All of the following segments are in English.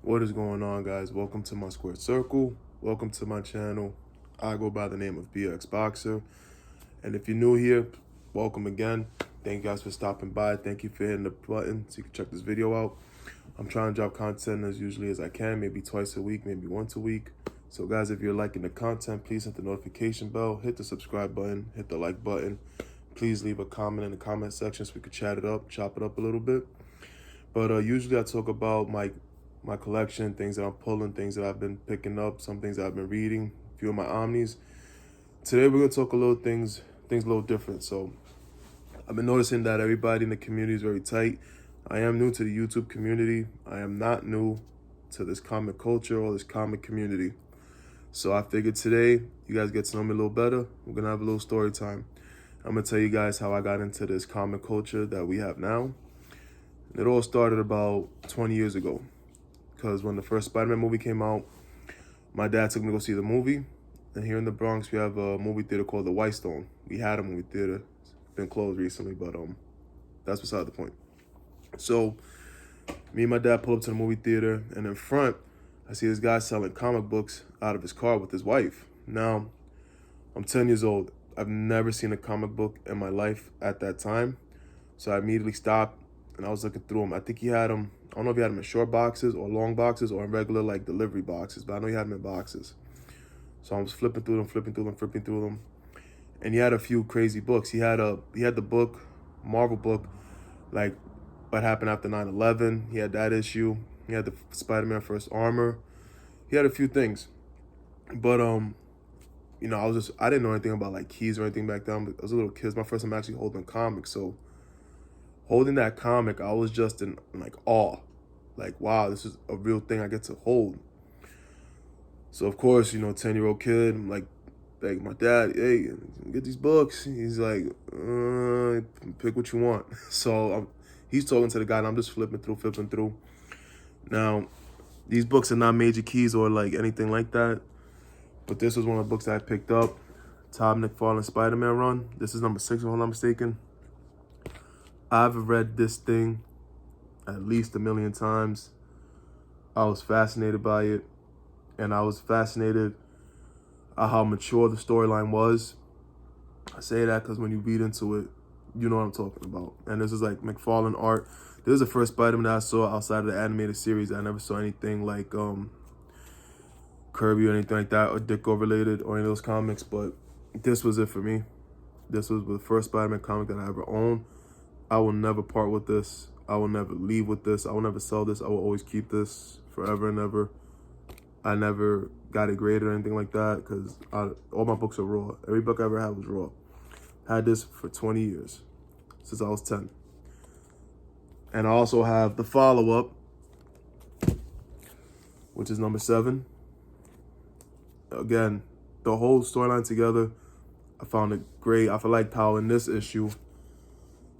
What is going on, guys? Welcome to my squared circle. Welcome to my channel. I go by the name of BX Boxer. And if you're new here, welcome again. Thank you guys for stopping by. Thank you for hitting the button so you can check this video out. I'm trying to drop content as usually as I can, maybe twice a week, maybe once a week. So guys, if you're liking the content, please hit the notification bell, hit the subscribe button, hit the like button. Please leave a comment in the comment section so we could chat it up, chop it up a little bit. But usually I talk about my collection, things that I'm pulling, things that I've been picking up, some things that I've been reading, a few of my omnis. Today we're gonna talk a little things a little different. So I've been noticing that everybody in the community is very tight. I am new to the YouTube community. I am not new to this comic culture or this comic community. So I figured today you guys get to know me a little better. We're gonna have a little story time. I'm gonna tell you guys how I got into this comic culture that we have now. It all started about 20 years ago. Because when the first Spider-Man movie came out, my dad took me to go see the movie. And here in the Bronx, we have a movie theater called the Whitestone. We had a movie theater. It's been closed recently, but that's beside the point. So me and my dad pull up to the movie theater, and in front, I see this guy selling comic books out of his car with his wife. Now, I'm 10 years old. I've never seen a comic book in my life at that time. So I immediately stopped, and I was looking through them. I think he had them, I don't know if he had them in short boxes or long boxes or in regular like delivery boxes, but I know he had them in boxes. So I was flipping through them. And he had a few crazy books. He had the book, Marvel book, like what happened after 9/11. He had that issue. He had the Spider-Man First Armor. He had a few things. But I didn't know anything about like keys or anything back then. But I was a little kid. It was my first time actually holding comics. So holding that comic, I was just in like awe. Like, wow, this is a real thing I get to hold. So of course, 10-year-old kid, I'm like my dad, hey, get these books. He's like, pick what you want. So he's talking to the guy, and I'm just flipping through. Now, these books are not major keys or like anything like that, but this was one of the books that I picked up. Todd McFarlane Spider-Man run. This is number 6, if I'm not mistaken. I've read this thing at least 1,000,000 times. I was fascinated by it, and I was fascinated at how mature the storyline was. I say that because when you read into it, you know what I'm talking about. And this is like McFarlane art. This is the first Spider-Man that I saw outside of the animated series. I never saw anything like Kirby or anything like that, or Ditko related, or any of those comics, but this was it for me. This was the first Spider-Man comic that I ever owned. I will never part with this. I will never leave with this. I will never sell this. I will always keep this forever and ever. I never got it graded or anything like that because all my books are raw. Every book I ever had was raw. Had this for 20 years, since I was 10. And I also have the follow-up, which is number 7. Again, the whole storyline together, I found it great. I feel like how in this issue,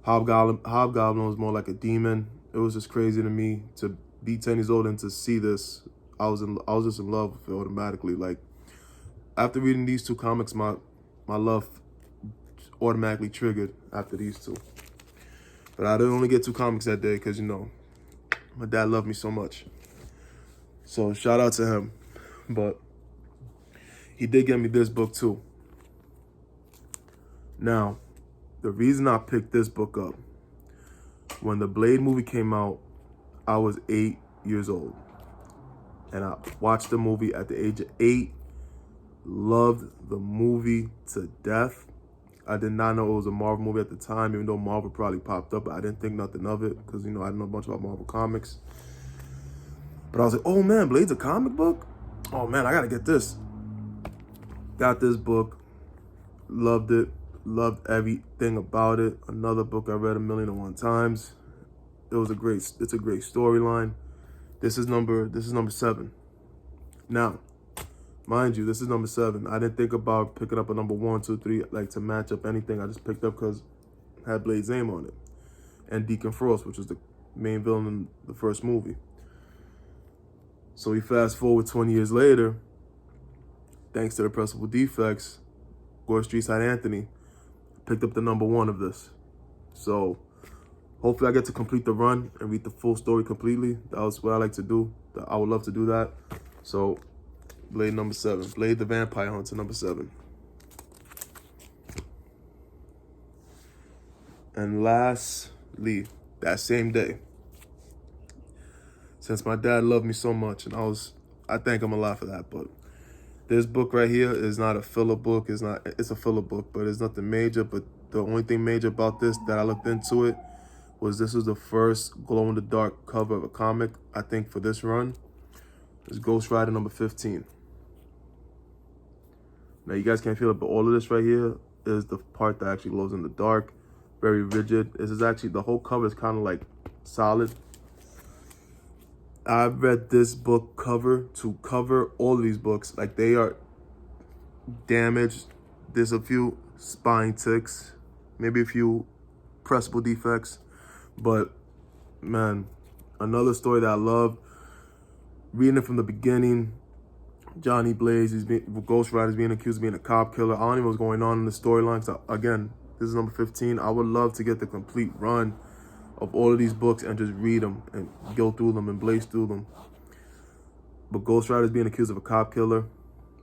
Hobgoblin was more like a demon. It was just crazy to me to be 10 years old and to see this. I was just in love with it automatically. Like after reading these two comics, my love automatically triggered after these two. But I didn't only get 2 comics that day because my dad loved me so much. So shout out to him. But he did get me this book too. Now, the reason I picked this book up, when the Blade movie came out, I was 8 years old. And I watched the movie at the age of 8, loved the movie to death. I did not know it was a Marvel movie at the time, even though Marvel probably popped up. But I didn't think nothing of it because, I didn't know a bunch about Marvel comics. But I was like, oh man, Blade's a comic book? Oh man, I gotta get this. Got this book, loved it, loved everything about it. Another book I read 1,000,001 times. It's a great storyline. This is number 7. Now, mind you, this is number 7. I didn't think about picking up a number 1, 2, 3, like to match up anything. I just picked up because it had Blade's name on it. And Deacon Frost, which was the main villain in the first movie. So we fast forward 20 years later, thanks to the Irrepressible Defects, Gore Street Side Anthony picked up the number 1 of this. So Hopefully I get to complete the run and read the full story completely. That was what I like to do. I would love to do that. So Blade number 7. Blade the Vampire Hunter number 7. And lastly, that same day, since my dad loved me so much, and I thank him a lot for that, but this book right here is not a filler book. It's a filler book, but it's nothing major. But the only thing major about this that I looked into it was this was the first glow-in-the-dark cover of a comic, I think, for this run. It's Ghost Rider number 15. Now, you guys can't feel it, but all of this right here is the part that actually glows in the dark. Very rigid. This is actually, the whole cover is kind of like solid. I've read this book cover to cover, all of these books. Like, they are damaged. There's a few spine ticks, maybe a few pressable defects. But, man, another story that I loved. Reading it from the beginning. Johnny Blaze, Ghost Rider's being accused of being a cop killer. I don't even know what's going on in the storyline. So, again, this is number 15. I would love to get the complete run of all of these books and just read them and go through them and blaze through them. But Ghost Rider's being accused of a cop killer.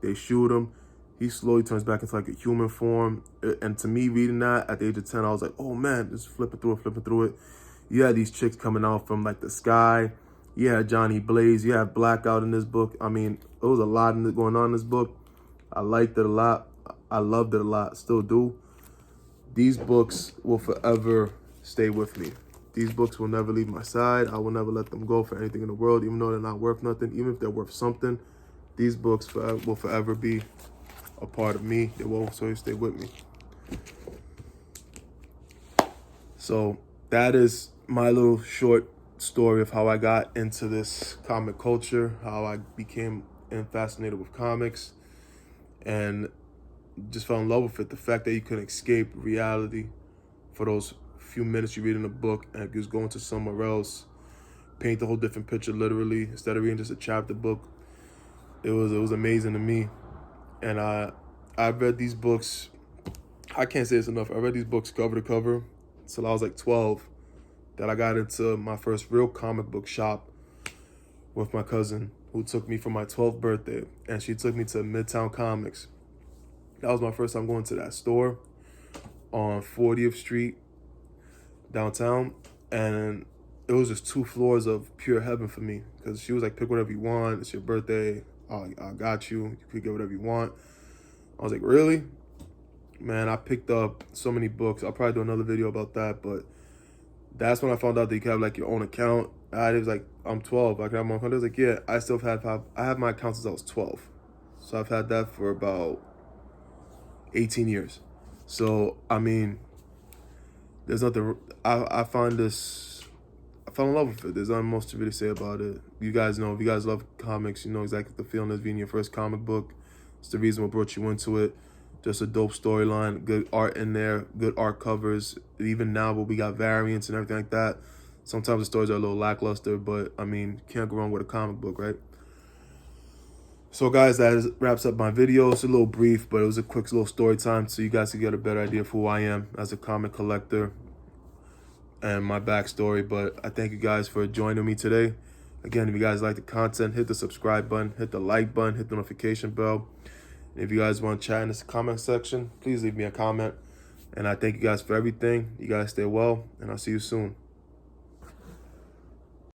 They shoot him. He slowly turns back into like a human form. And to me, reading that at the age of 10, I was like, oh man, just flipping through it. You had these chicks coming out from like the sky. You had Johnny Blaze. You had Blackout in this book. I mean, there was a lot going on in this book. I liked it a lot. I loved it a lot. Still do. These books will forever stay with me. These books will never leave my side. I will never let them go for anything in the world, even though they're not worth nothing. Even if they're worth something, these books will forever be a part of me. They will always stay with me. So that is my little short story of how I got into this comic culture, how I became fascinated with comics, and just fell in love with it. The fact that you can escape reality for those few minutes you read in a book and just go into somewhere else, paint a whole different picture literally, instead of reading just a chapter book. It was amazing to me. And I've read these books, I can't say this enough, I read these books cover to cover until I was like 12, that I got into my first real comic book shop with my cousin, who took me for my 12th birthday, and she took me to Midtown Comics. That was my first time going to that store on 40th Street, downtown, and it was just 2 floors of pure heaven for me, because she was like, pick whatever you want, it's your birthday, I got you, you could get whatever you want. I was like, really? Man, I picked up so many books. I'll probably do another video about that, but that's when I found out that you could have like your own account. It was like, I'm 12, I can have my own account. I was like, yeah, I still I have my account since I was 12. So I've had that for about 18 years. So, I mean, there's nothing, I find this, I fell in love with it. There's not much to really say about it. You guys know, if you guys love comics, you know exactly the feeling of being your first comic book. It's the reason what brought you into it. Just a dope storyline, good art in there, good art covers. Even now, but we got variants and everything like that. Sometimes the stories are a little lackluster, but I mean, can't go wrong with a comic book, right? So guys, that wraps up my video. It's a little brief, but it was a quick little story time so you guys can get a better idea of who I am as a comic collector and my backstory. But I thank you guys for joining me today. Again, if you guys like the content, hit the subscribe button, hit the like button, hit the notification bell. And if you guys want to chat in this comment section, please leave me a comment. And I thank you guys for everything. You guys stay well, and I'll see you soon.